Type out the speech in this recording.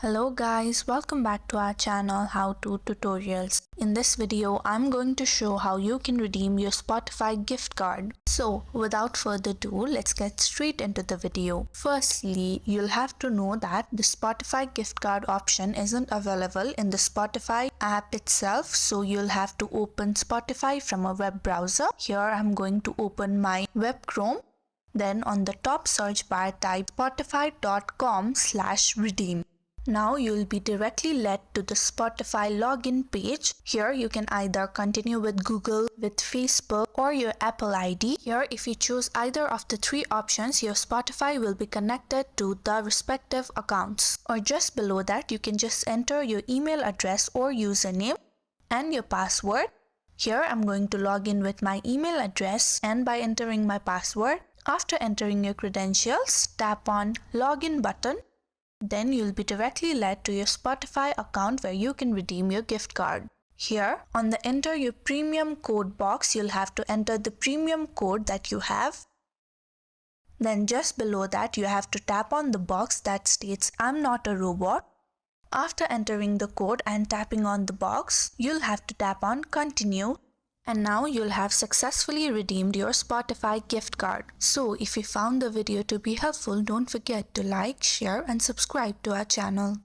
Hello guys, welcome back to our channel How To Tutorials. In this video, I'm going to show how you can redeem your Spotify gift card. So without further ado, let's get straight into the video. Firstly, you'll have to know that the Spotify gift card option isn't available in the Spotify app itself, so you'll have to open Spotify from a web browser. Here I'm going to open my web Chrome. Then on the top search bar type spotify.com/redeem. Now you'll be directly led to the Spotify login page. Here you can either continue with Google, with Facebook or your Apple ID. Here if you choose either of the three options, your Spotify will be connected to the respective accounts. Or just below that, you can just enter your email address or username and your password. Here I'm going to log in with my email address and by entering my password. After entering your credentials, tap on login button. Then you'll be directly led to your Spotify account where you can redeem your gift card. Here on the enter your premium code box, you'll have to enter the premium code that you have. Then just below that, you have to tap on the box that states I'm not a robot. After entering the code and tapping on the box, you'll have to tap on continue. And now you'll have successfully redeemed your Spotify gift card. So if you found the video to be helpful, don't forget to like, share and subscribe to our channel.